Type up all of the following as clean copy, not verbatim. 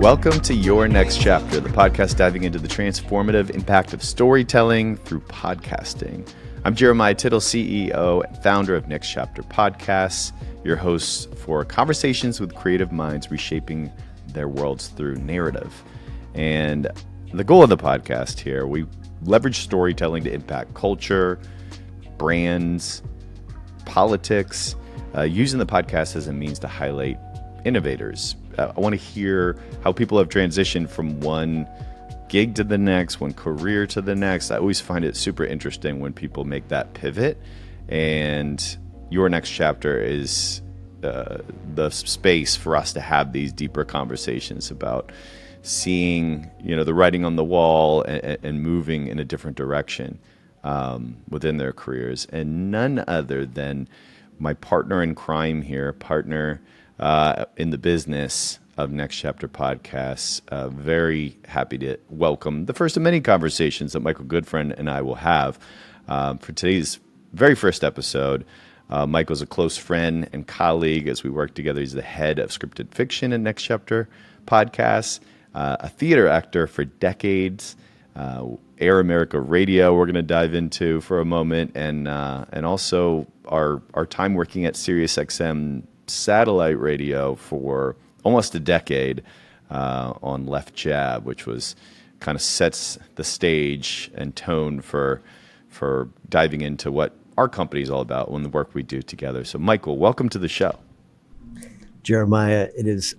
Welcome to Your Next Chapter, the podcast diving into the transformative impact of storytelling through podcasting. I'm Jeremiah Tittle, CEO and founder of Next Chapter Podcasts, your host for conversations with creative minds reshaping their worlds through narrative. And the goal of the podcast here, we leverage storytelling to impact culture, brands, politics, using the podcast as a means to highlight innovators. I want to hear how people have transitioned from one gig to the next, one career to the next. I always find it super interesting when people make that pivot. And Your Next Chapter is the space for us to have these deeper conversations about seeing, the writing on the wall and moving in a different direction within their careers. And none other than my partner in crime here, in the business of Next Chapter Podcasts. Very happy to welcome the first of many conversations that Michael Goodfriend and I will have for today's very first episode. Michael's a close friend and colleague as we work together. He's the head of scripted fiction at Next Chapter Podcasts, a theater actor for decades, Air America Radio we're going to dive into for a moment, and also our time working at SiriusXM satellite radio for almost a decade on Left Jab, which was kind of sets the stage and tone for diving into what our company is all about when the work we do together. So Michael, welcome to the show. Jeremiah, it is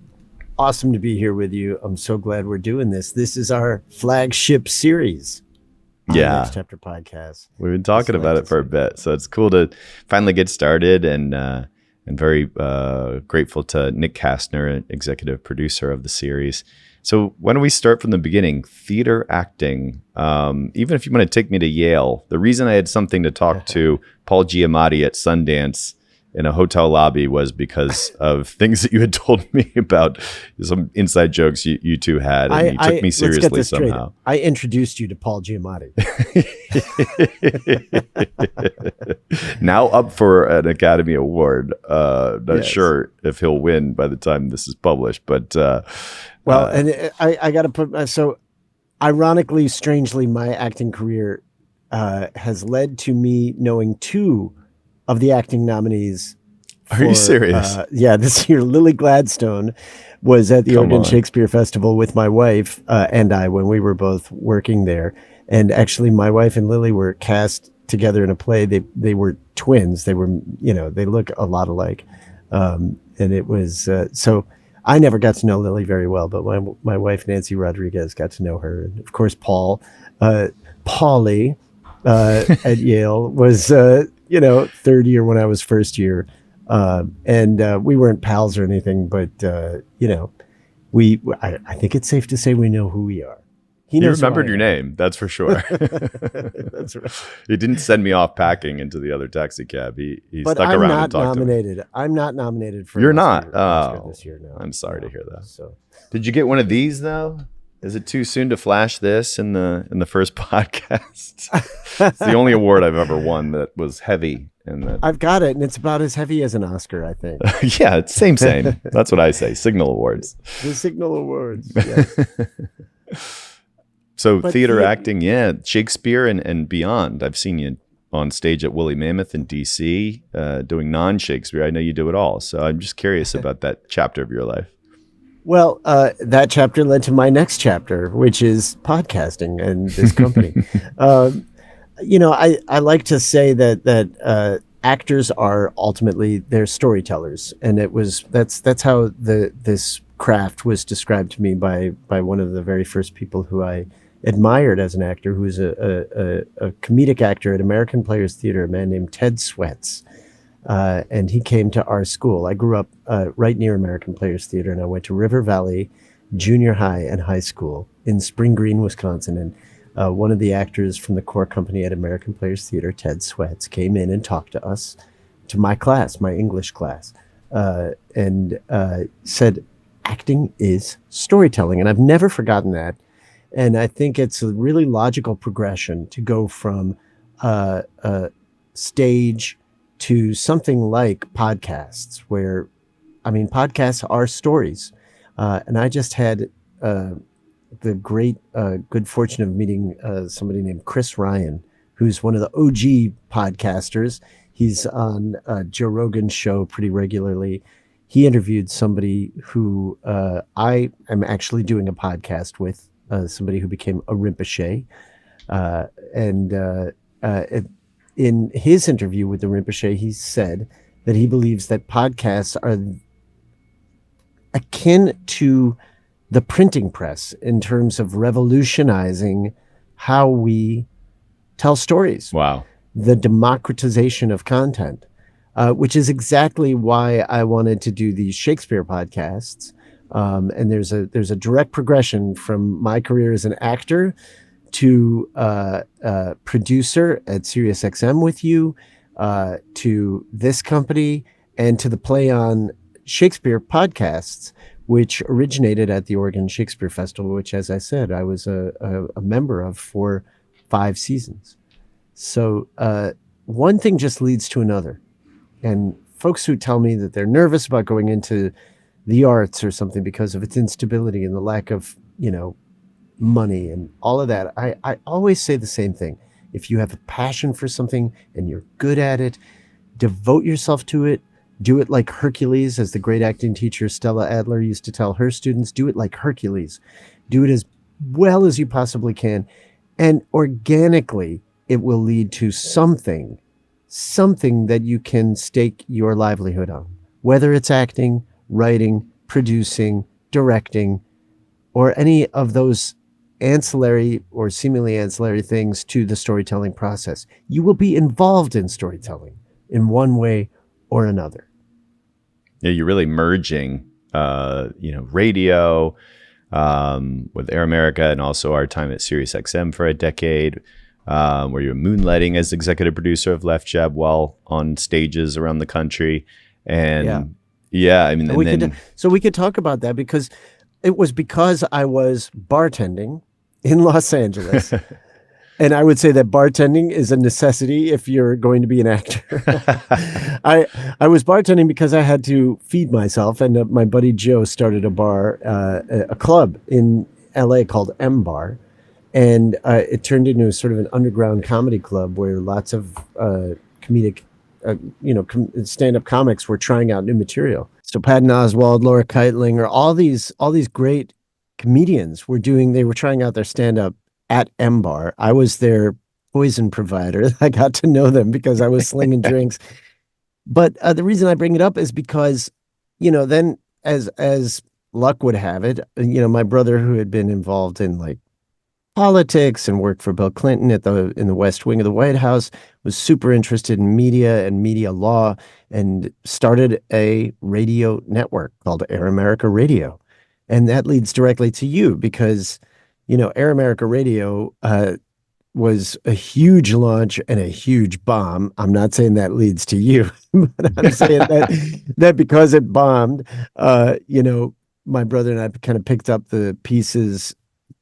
awesome to be here with you. I'm so glad we're doing this. This is our flagship series. Next Chapter Podcast. We've been talking about it for a bit, so it's cool to finally get started, and very grateful to Nick Kastner, executive producer of the series. So why don't we start from the beginning? Theater acting. Even if you want to take me to Yale, the reason I had something to talk to Paul Giamatti at Sundance in a hotel lobby was because of things that you had told me about, some inside jokes you two had, and you took me seriously somehow. I introduced you to Paul Giamatti. Now up for an Academy Award. Not sure if he'll win by the time this is published, but and I got to put so ironically, strangely, my acting career has led to me knowing two of the acting nominees. Are you serious? This year Lily Gladstone was at the Oregon Shakespeare Festival with my wife and I when we were both working there. And actually, my wife and Lily were cast together in a play. They were twins. They were, they look a lot alike. And it was so I never got to know Lily very well, but my wife Nancy Rodriguez got to know her, and of course Paulie at Yale was third year when I was first year, and we weren't pals or anything, but I think it's safe to say we know who we are. He remembered your name, that's for sure. That's right. He didn't send me off packing into the other taxi cab. He stuck around and talked to me. I'm not nominated for. You're not. Oscar this year. No, I'm sorry to hear that. So, did you get one of these though? Is it too soon to flash this in the first podcast? It's the only award I've ever won that was heavy. I've got it, and it's about as heavy as an Oscar, I think. Yeah, it's same. That's what I say. Signal Awards. The Signal Awards. Yes. So theater acting, Shakespeare and beyond. I've seen you on stage at Woolly Mammoth in DC, doing non-Shakespeare. I know you do it all. So I'm just curious about that chapter of your life. Well, that chapter led to my next chapter, which is podcasting and this company. I like to say that actors are ultimately they're storytellers, and that's how this craft was described to me by one of the very first people who I admired as an actor, who was a comedic actor at American Players Theater, a man named Ted Sweats. And he came to our school. I grew up right near American Players Theater, and I went to River Valley Junior High and High School in Spring Green, Wisconsin. And one of the actors from the core company at American Players Theater, Ted Sweats, came in and talked to us, to my class, my English class, and said, acting is storytelling. And I've never forgotten that. And I think it's a really logical progression to go from stage to something like podcasts, where, I mean, podcasts are stories. And I just had the great good fortune of meeting somebody named Chris Ryan, who's one of the OG podcasters. He's on Joe Rogan's show pretty regularly. He interviewed somebody who I am actually doing a podcast with, somebody who became a Rinpoche. And in his interview with the Rinpoche, he said that he believes that podcasts are akin to the printing press in terms of revolutionizing how we tell stories. Wow. The democratization of content, which is exactly why I wanted to do these Shakespeare podcasts. And there's a direct progression from my career as an actor to producer at SiriusXM with you, to this company, and to the Play on Shakespeare podcasts, which originated at the Oregon Shakespeare Festival, which, as I said, I was a member of for 5 seasons. So one thing just leads to another. And folks who tell me that they're nervous about going into the arts or something because of its instability and the lack of, money and all of that, I always say the same thing. If you have a passion for something and you're good at it, devote yourself to it. Do it like Hercules, as the great acting teacher Stella Adler used to tell her students. Do it like Hercules. Do it as well as you possibly can. And organically, it will lead to something that you can stake your livelihood on, whether it's acting, writing, producing, directing, or any of those ancillary or seemingly ancillary things to the storytelling process. You will be involved in storytelling in one way or another. Yeah, you're really merging, radio with Air America, and also our time at SiriusXM for a decade, where you're moonlighting as executive producer of Left Jab while on stages around the country. And so we could talk about that, because it was because I was bartending in Los Angeles. And I would say that bartending is a necessity if you're going to be an actor. I was bartending because I had to feed myself, and my buddy Joe started a bar, a club in LA called M Bar, and it turned into a sort of an underground comedy club where lots of comedic, stand-up comics were trying out new material. So Patton Oswalt, Laura Keitlinger, all these great comedians they were trying out their stand-up at M Bar. I was their poison provider. I got to know them because I was slinging drinks. But the reason I bring it up is because, then as luck would have it, my brother, who had been involved in like politics and worked for Bill Clinton in the West Wing of the White House, was super interested in media and media law, and started a radio network called Air America Radio. And that leads directly to you, because Air America Radio was a huge launch and a huge bomb. I'm not saying that leads to you, but I'm saying that because it bombed, my brother and I kind of picked up the pieces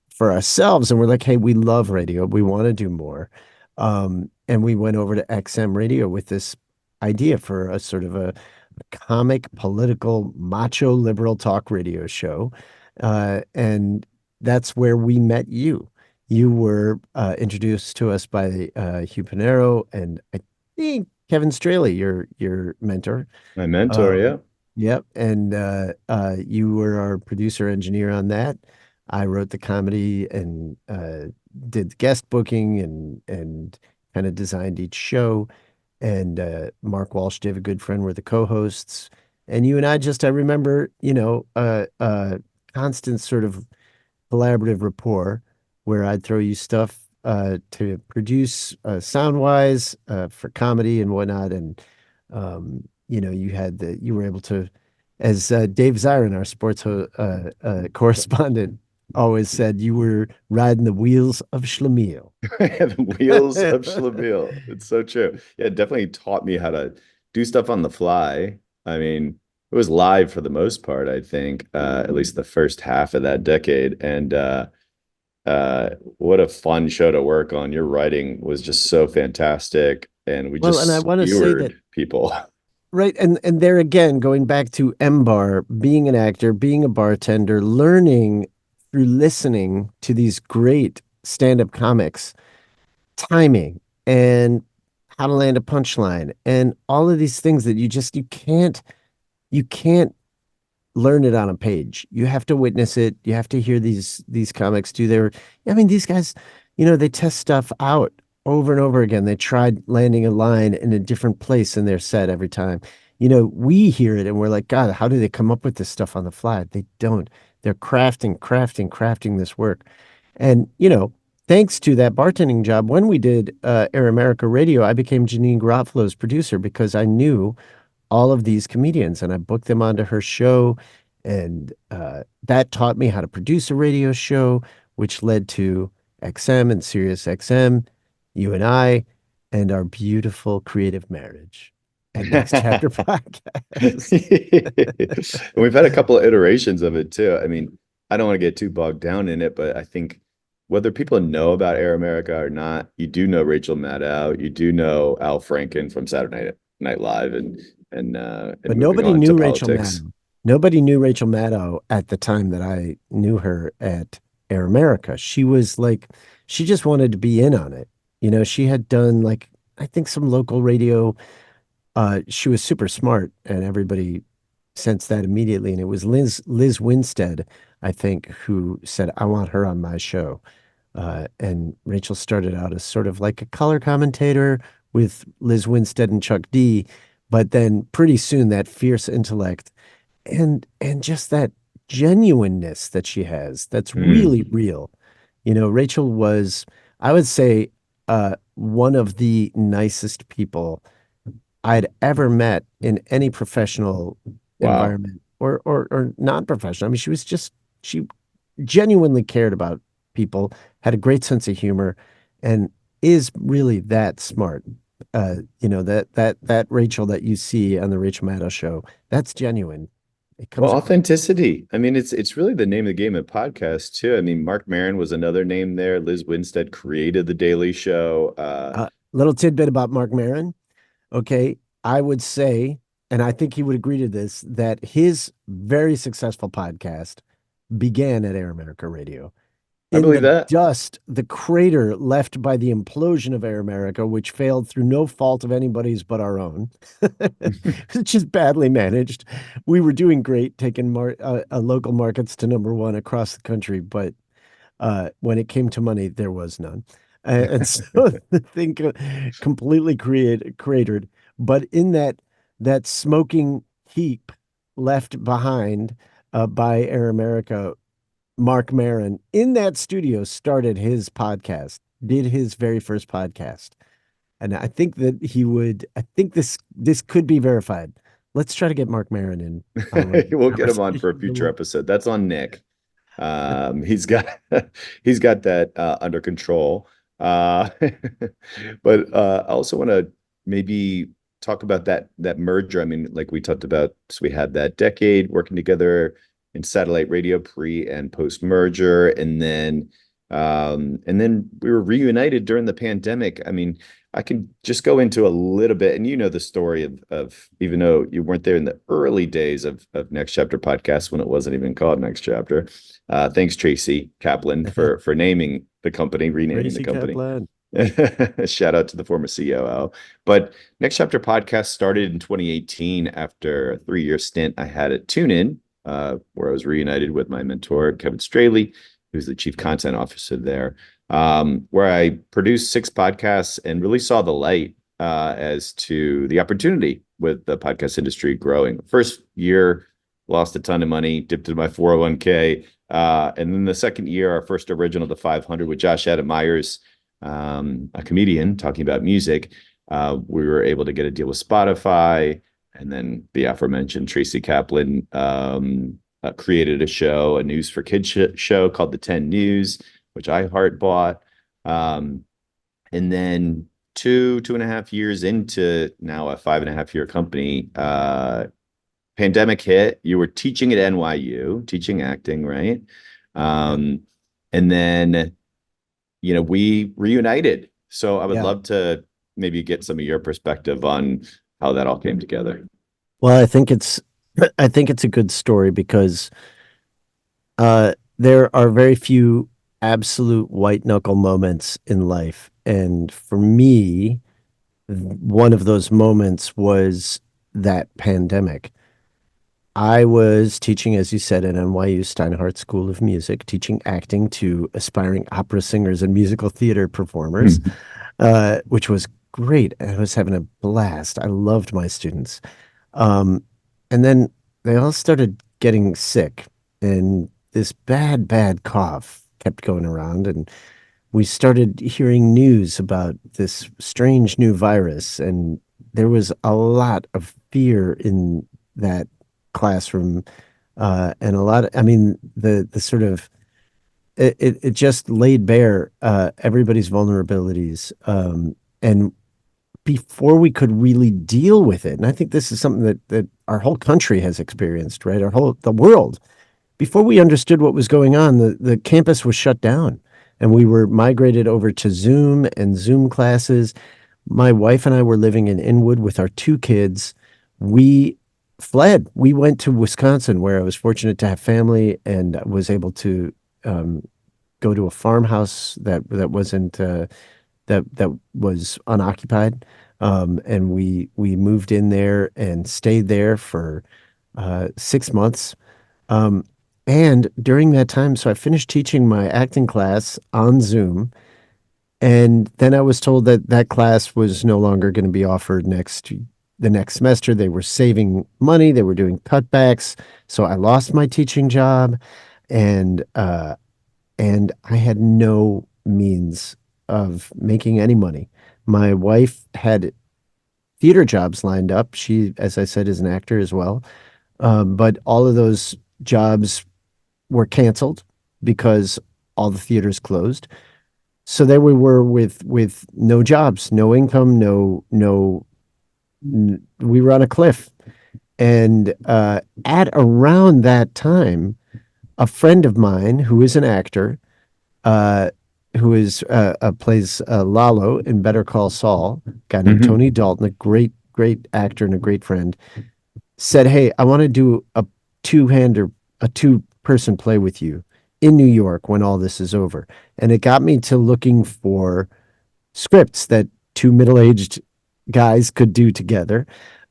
for ourselves, and we're like, hey, we love radio. We want to do more. And we went over to XM Radio with this idea for a sort of a comic, political, macho, liberal talk radio show. And that's where we met you. You were introduced to us by Hugh Pinero and I think Kevin Straley, your mentor. My mentor, yeah. Yep. And you were our producer engineer on that. I wrote the comedy and did the guest booking and kind of designed each show. And Mark Walsh, David Goodfriend were the co-hosts. And you and I remember, constant sort of collaborative rapport where I'd throw you stuff to produce sound-wise for comedy and whatnot. And, you were able to, as Dave Zirin, our sports correspondent, always said, you were riding the wheels of Schlemiel. The wheels of Schlemiel. It's so true. Yeah, it definitely taught me how to do stuff on the fly. I mean, it was live for the most part, I think, at least the first half of that decade. And what a fun show to work on. Your writing was just so fantastic. And we just I want to say that people. Right. And there again, going back to M Bar, being an actor, being a bartender, learning through listening to these great stand-up comics, timing and how to land a punchline and all of these things that you can't learn it on a page. You have to witness it. You have to hear these comics do their. I mean, these guys, they test stuff out over and over again. They tried landing a line in a different place in their set every time. We hear it and we're like, God, how do they come up with this stuff on the fly? They don't. They're crafting this work. And, thanks to that bartending job, when we did Air America Radio, I became Janine Garofalo's producer because I knew all of these comedians and I booked them onto her show. And that taught me how to produce a radio show, which led to XM and Sirius XM, you and I, and our beautiful creative marriage at Next Chapter Podcast. We've had a couple of iterations of it too. I mean, I don't want to get too bogged down in it, but I think whether people know about Air America or not, you do know Rachel Maddow, you do know Al Franken from Saturday Night Live, and But moving nobody on to knew Rachel politics. Maddow. Nobody knew Rachel Maddow at the time that I knew her at Air America. She just wanted to be in on it. She had done like, I think some local radio. She was super smart and everybody sensed that immediately. And it was Liz Winstead, I think, who said, I want her on my show. And Rachel started out as sort of like a color commentator with Liz Winstead and Chuck D. But then pretty soon that fierce intellect and just that genuineness that she has, that's really real. Rachel was, I would say, one of the nicest people I'd ever met in any professional Wow. environment or non-professional. I mean, she genuinely cared about people, had a great sense of humor, and is really that smart. That Rachel that you see on the Rachel Maddow show, that's genuine. It Well, comes across. authenticity. I mean, it's really the name of the game of podcasts too. I mean, Mark Maron was another name there. Liz Winstead created The Daily Show. Little tidbit about Mark Maron. Okay, I would say, and I think he would agree to this, that his very successful podcast began at Air America Radio. I In believe the that. dust, the crater left by the implosion of Air America, which failed through no fault of anybody's but our own, it's just badly managed. We were doing great, taking local markets to number one across the country, but when it came to money, there was none. And so the thing completely cratered. But in that smoking heap left behind by Air America, Mark Maron in that studio started his podcast, did his very first podcast. And I think that I think this could be verified. Let's try to get Mark Maron in on one of these We'll get him on for a future conversations. episode. That's on Nick. He's got he's got that under control. Uh, but I also want to maybe talk about that merger. I mean, like we talked about, so we had that decade working together in satellite radio pre and post merger, and then we were reunited during the pandemic. I mean, I can just go into a little bit, and you know the story of even though you weren't there in the early days of Next Chapter podcast when it wasn't even called Next Chapter. Thanks, Tracy Kaplan, for naming the company, renaming the Tracy company. Kaplan. Shout out to the former COO. But Next Chapter podcast started in 2018 after a 3-year stint I had at TuneIn, where I was reunited with my mentor, Kevin Straley, who's the chief content officer there, where I produced 6 podcasts and really saw the light as to the opportunity with the podcast industry growing. First year, lost a ton of money, dipped into my 401k. And then the second year, our first original, The 500, with Josh Adam Myers, a comedian talking about music, we were able to get a deal with Spotify. And then the aforementioned Tracy Kaplan created a news for kids show called The 10 News, which iHeart bought. And then 2.5 years into now a 5.5 year company, pandemic hit. You were teaching at NYU, teaching acting, right? And then, we reunited. So I would love to maybe get some of your perspective on how that all came together. Well, I think it's a good story because there are very few absolute white knuckle moments in life. And for me, one of those moments was that pandemic. I was teaching, as you said, at NYU Steinhardt School of Music, teaching acting to aspiring opera singers and musical theater performers, which was great. I was having a blast. I loved my students. Um, and then they all started getting sick, and this bad, bad cough kept going around. And we started hearing news about this strange new virus, and there was a lot of fear in that classroom, and a lot of, I mean, the sort of it just laid bare everybody's vulnerabilities, and before we could really deal with it, and I think this is something that our whole country has experienced, right? The world, before we understood what was going on, the campus was shut down, and we were migrated over to Zoom and Zoom classes. My wife and I were living in Inwood with our two kids. We fled. We went to Wisconsin, where I was fortunate to have family and was able to um, go to a farmhouse that wasn't that was unoccupied, and we moved in there and stayed there for 6 months. Um, and during that time, so I finished teaching my acting class on Zoom, and then I was told that that class was no longer going to be offered the next semester. They were saving money, they were doing cutbacks, so I lost my teaching job, and I had no means of making any money. My wife had theater jobs lined up. She, as I said, is an actor as well, but all of those jobs were canceled because all the theaters closed. So there we were with no jobs, no income, we were on a cliff. And at around that time, a friend of mine who is an actor, uh, who is plays Lalo in Better Call Saul, a guy named Hmm. Tony Dalton, a great actor and a great friend, said, "Hey, I want to do a two-hander, a two-person play with you in New York when all this is over." And it got me to looking for scripts that two middle-aged guys could do together.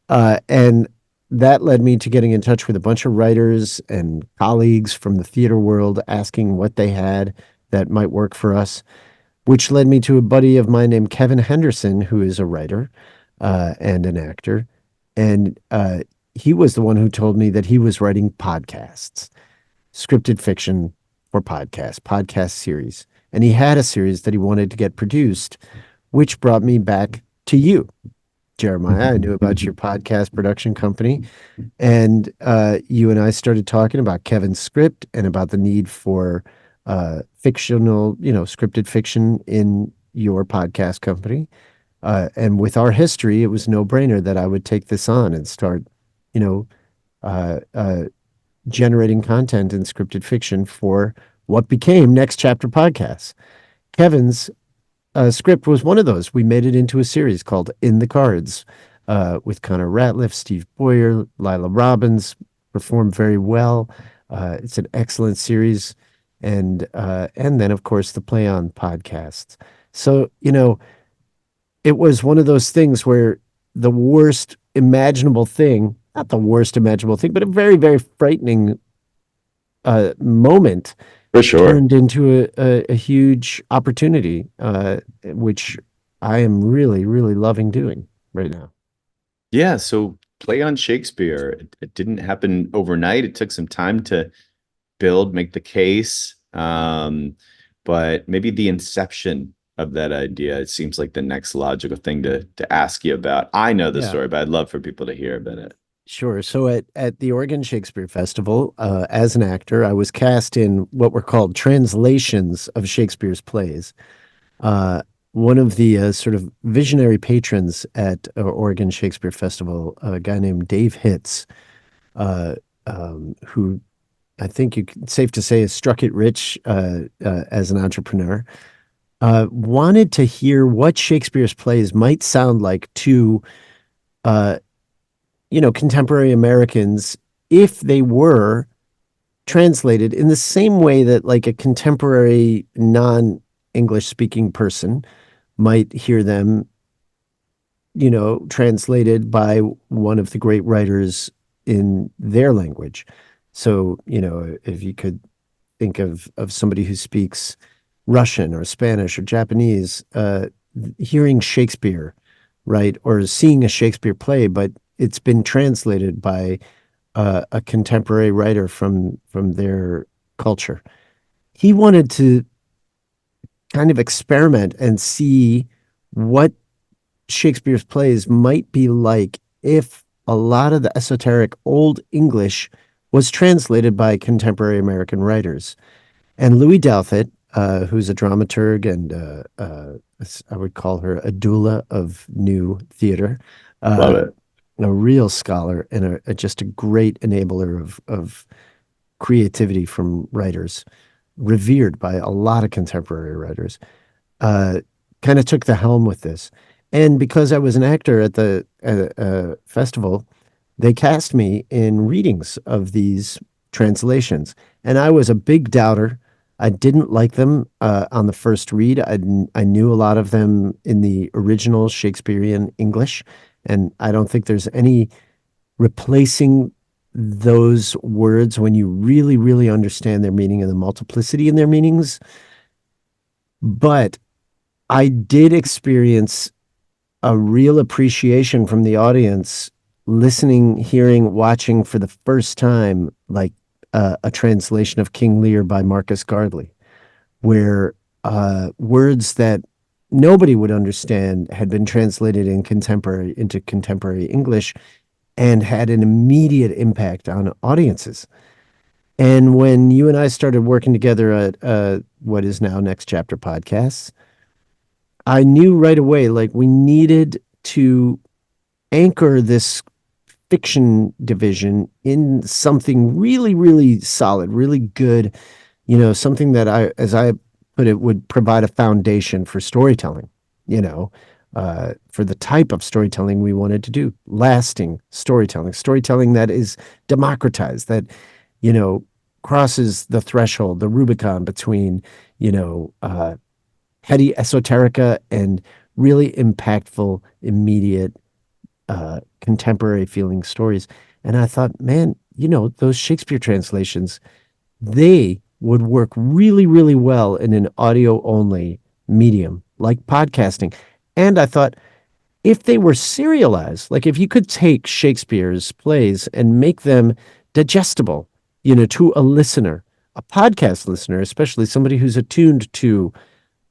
And that led me to getting in touch with a bunch of writers and colleagues from the theater world, asking what they had that might work for us, which led me to a buddy of mine named Kevin Henderson, who is a writer and an actor. And he was the one who told me that he was writing podcasts, scripted fiction for podcasts, podcast series. And he had a series that he wanted to get produced, which brought me back to you, Jeremiah. I knew about your podcast production company, and you and I started talking about Kevin's script and about the need for fictional, scripted fiction in your podcast company. And with our history, it was no brainer that I would take this on and start, you know, uh, uh, generating content in scripted fiction for what became Next Chapter Podcasts. Kevin's script was one of those. We made it into a series called In the Cards, with Connor Ratliff, Steve Boyer, Lila Robbins, performed very well. It's an excellent series, and then of course the Play On podcasts. So it was one of those things where the worst imaginable thing, not the worst imaginable thing, but a very, very frightening moment For sure. turned into a huge opportunity, which I am really, really loving doing right now. Yeah, so play on Shakespeare. It didn't happen overnight. It took some time to build, make the case. But maybe the inception of that idea, it seems like the next logical thing to ask you about. I know the Yeah, story, but I'd love for people to hear about it. sure. So at the Oregon Shakespeare Festival, as an actor, I was cast in what were called translations of Shakespeare's plays. Uh, One of the sort of visionary patrons at Oregon Shakespeare Festival, a guy named Dave Hitz, uh, who I think safe to say has struck it rich as an entrepreneur, wanted to hear what Shakespeare's plays might sound like to uh, contemporary Americans if they were translated in the same way that like a contemporary non-English speaking person might hear them, translated by one of the great writers in their language. So, if you could think of somebody who speaks Russian or Spanish or Japanese, hearing Shakespeare, right, or seeing a Shakespeare play, but it's been translated by a contemporary writer from their culture. He wanted to kind of experiment and see what Shakespeare's plays might be like if a lot of the esoteric Old English was translated by contemporary American writers. And Louis Douthit, who's a dramaturg and I would call her a doula of new theater, Love uh, it. a real scholar and just a great enabler of creativity from writers, revered by a lot of contemporary writers, uh, kind of took the helm with this. And because I was an actor at the festival, they cast me in readings of these translations. And I was a big doubter. I didn't like them on the first read. I knew a lot of them in the original Shakespearean English. And I don't think there's any replacing those words when you really, really understand their meaning and the multiplicity in their meanings. But I did experience a real appreciation from the audience listening, hearing, watching for the first time, like a translation of King Lear by Marcus Gardley, where words that nobody would understand had been translated into contemporary English and had an immediate impact on audiences. And when you and I started working together at what is now Next Chapter Podcasts, I knew right away, like we needed to anchor this fiction division in something really, really solid, really good, something that as I put it, would provide a foundation for storytelling, for the type of storytelling we wanted to do, lasting storytelling that is democratized, that, you know, crosses the threshold, the Rubicon between, heady esoterica and really impactful, immediate, contemporary feeling stories. And I thought, man, those Shakespeare translations, they would work really, really well in an audio only medium like podcasting. And I thought, if they were serialized, like if you could take Shakespeare's plays and make them digestible, to a listener, a podcast listener, especially somebody who's attuned to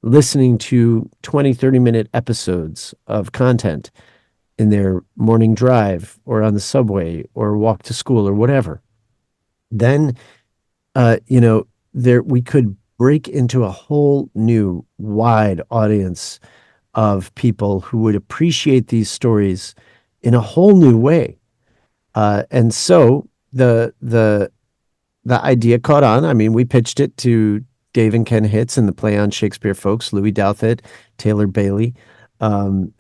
listening to 20, 30-minute episodes of content in their morning drive or on the subway or walk to school or whatever, then there we could break into a whole new wide audience of people who would appreciate these stories in a whole new way. And so the idea caught on. I mean, we pitched it to Dave and Ken Hitz and the Play on Shakespeare folks, Louis Douthit, Taylor Bailey, um,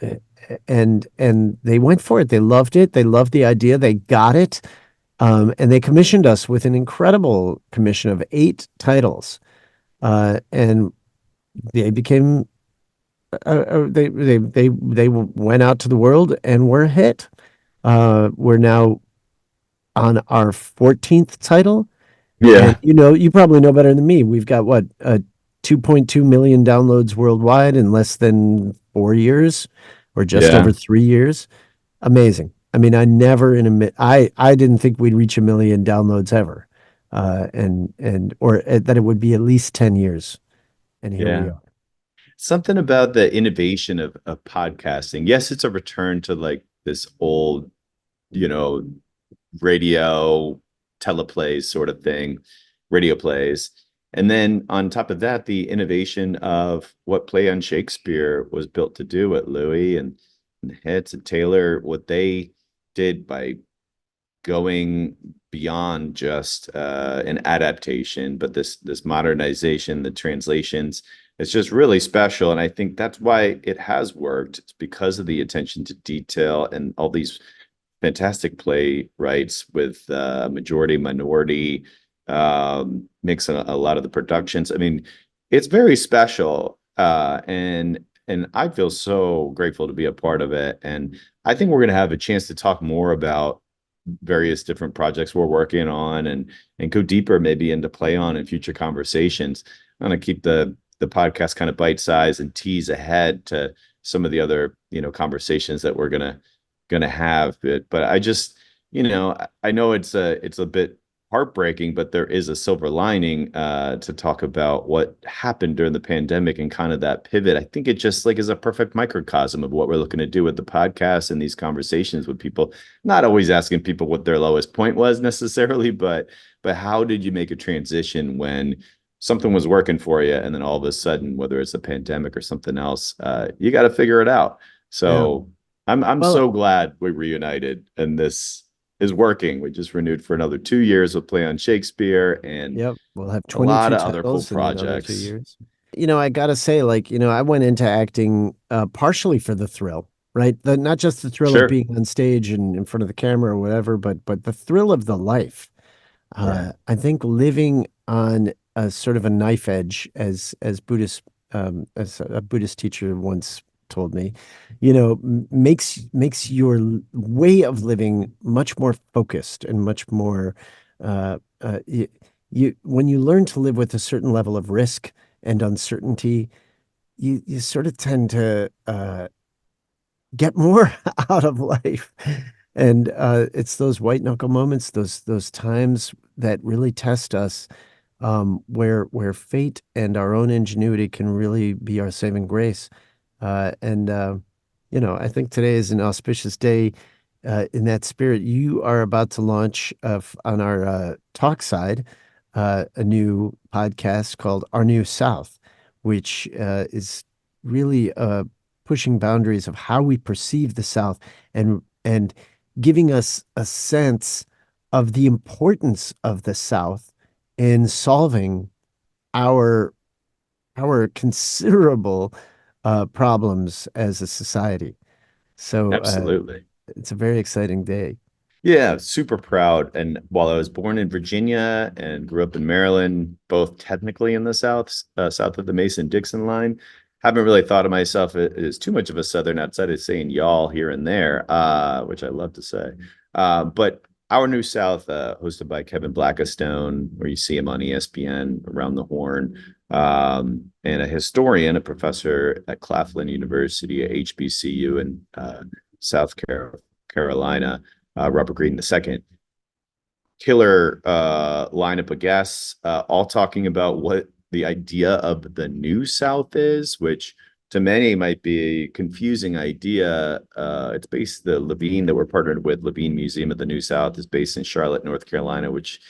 and they went for it. They loved it. They loved the idea. They got it. And they commissioned us with an incredible commission of 8 titles, and they became they went out to the world and were a hit. We're now on our 14th title, and Yeah. you probably know better than me. We've got what 2.2 million downloads worldwide in less than 4 years, or just Yeah. over 3 years. Amazing. I mean, I never in a I didn't think we'd reach 1 million downloads ever, and or that it would be at least 10 years, and here we Yeah. are. Something about the innovation of podcasting. Yes, it's a return to like this old, you know, radio teleplays sort of thing, radio plays. And then on top of that, the innovation of what Play on Shakespeare was built to do at Louis and Hitz and Taylor, what they did by going beyond just an adaptation, but this modernization, the translations, it's just really special. And I think that's why it has worked. It's because of the attention to detail and all these fantastic playwrights with majority, minority. makes a lot of the productions. I mean, it's very special, and I feel so grateful to be a part of it. And I think we're going to have a chance to talk more about various different projects we're working on, and go deeper maybe into play on in future conversations. I'm going to keep the podcast kind of bite size and tease ahead to some of the other conversations that we're gonna have. But I just I know it's a bit heartbreaking, but there is a silver lining to talk about what happened during the pandemic and kind of that pivot. I think it just like is a perfect microcosm of what we're looking to do with the podcast and these conversations with people. Not always asking people what their lowest point was necessarily, but how did you make a transition when something was working for you, and then all of a sudden, whether it's a pandemic or something else, you got to figure it out. Yeah. So I'm Well, so glad we reunited, and this is working. We just renewed for another 2 years with Play on Shakespeare and yep, we'll have a lot 22 of other cool titles in another two projects. years. I gotta say, like, I went into acting partially for the thrill, right? Not just the thrill of Sure. being on stage and in front of the camera or whatever, but the thrill of the life. Right. I think living on a sort of a knife edge, as a Buddhist teacher once told me, makes your way of living much more focused and much more. Uh, you when you learn to live with a certain level of risk and uncertainty, you sort of tend to get more out of life. And it's those white knuckle moments, those times that really test us, where fate and our own ingenuity can really be our saving grace. And I think today is an auspicious day. In that spirit, you are about to launch on our talk side a new podcast called Our New South, which is really pushing boundaries of how we perceive the South, and giving us a sense of the importance of the South in solving our our considerable problems as a society. So Absolutely. it's a very exciting day. Yeah, super proud. And while I was born in Virginia and grew up in Maryland, both technically in the South, south of the Mason-Dixon line, haven't really thought of myself as too much of a Southern outside of saying y'all here and there, which I love to say. But Our New South, hosted by Kevin Blackistone, where you see him on ESPN, Around the Horn, and a historian, a professor at Claflin University, at HBCU in South Carolina, Robert Greene II. Killer lineup of guests, all talking about what the idea of the New South is, which to many might be a confusing idea. It's based, the Levine that we're partnered with, Levine Museum of the New South, is based in Charlotte, North Carolina, which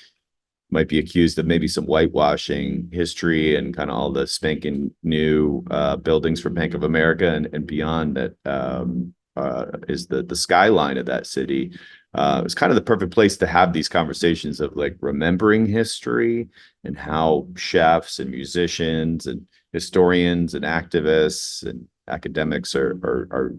might be accused of maybe some whitewashing history and kind of all the spanking new buildings for Bank of America and beyond that is the skyline of that city. It's kind of the perfect place to have these conversations of like remembering history and how chefs and musicians and historians and activists and academics are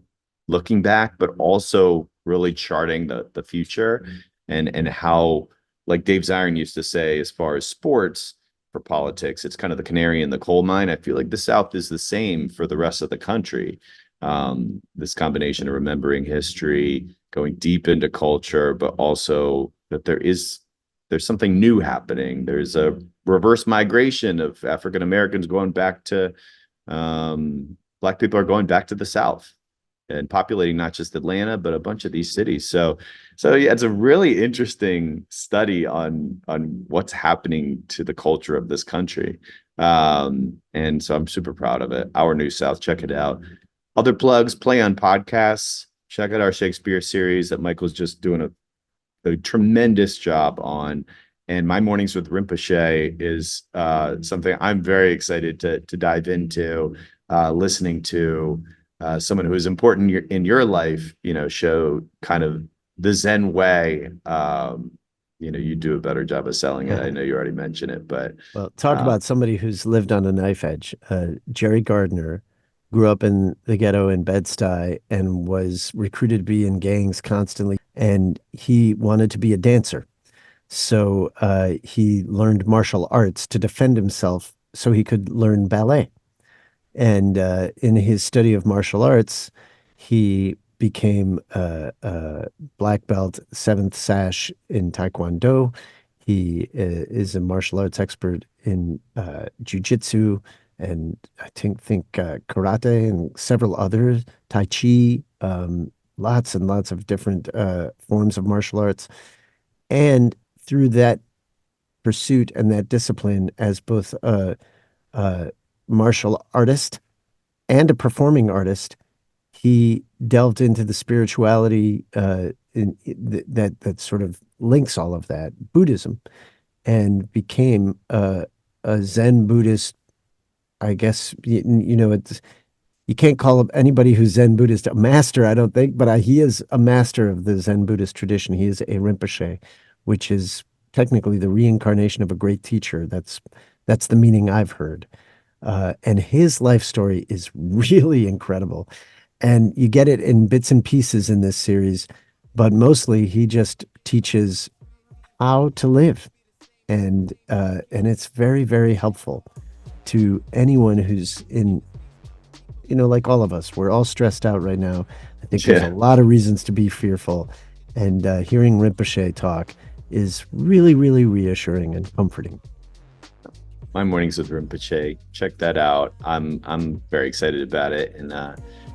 looking back, but also really charting the future, and how, like Dave Zirin used to say, as far as sports for politics, it's kind of the canary in the coal mine. I feel like the South is the same for the rest of the country. This combination of remembering history, going deep into culture, but also that there's something new happening. There's a reverse migration of African Americans going back to Black people are going back to the South and populating not just Atlanta, but a bunch of these cities. So yeah, it's a really interesting study on what's happening to the culture of this country. And so I'm super proud of it. Our New South, check it out. Other plugs, play on podcasts. Check out our Shakespeare series that Michael's just doing a tremendous job on. And My Mornings with Rinpoche is something I'm very excited to dive into, listening to someone who is important in your life, show kind of the Zen way. You do a better job of selling it. I know you already mentioned it, but Well, talk uh, about somebody who's lived on a knife edge. Jerry Gardner grew up in the ghetto in Bed-Stuy and was recruited to be in gangs constantly, and he wanted to be a dancer. So he learned martial arts to defend himself so he could learn ballet. And in his study of martial arts, he became a black belt, seventh sash in Taekwondo. He is a martial arts expert in jujitsu and I think karate and several others, Tai Chi, lots and lots of different forms of martial arts. And through that pursuit and that discipline as both a martial artist and a performing artist, he delved into the spirituality that sort of links all of that, Buddhism, and became a Zen Buddhist. I guess it's you can't call anybody who's Zen Buddhist a master, I don't think, but he is a master of the Zen Buddhist tradition. He is a Rinpoche, which is technically the reincarnation of a great teacher. That's the meaning I've heard. And his life story is really incredible. And you get it in bits and pieces in this series, but mostly he just teaches how to live. And it's very, very helpful to anyone who's in, like all of us, we're all stressed out right now. I think there's a lot of reasons to be fearful. And hearing Rinpoche talk is really, really reassuring and comforting. My Mornings with Rinpoche. Check that out. I'm very excited about it, and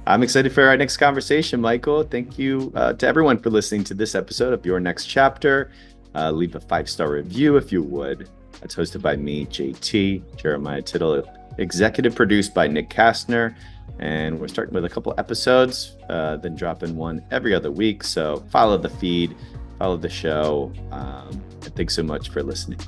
I'm excited for our next conversation, Michael. Thank you to everyone for listening to this episode of Your Next Chapter. Leave a 5-star review if you would. It's hosted by me, JT, Jeremiah Tittle, executive produced by Nick Kastner, and we're starting with a couple episodes, then dropping one every other week. So follow the feed, follow the show, and thanks so much for listening.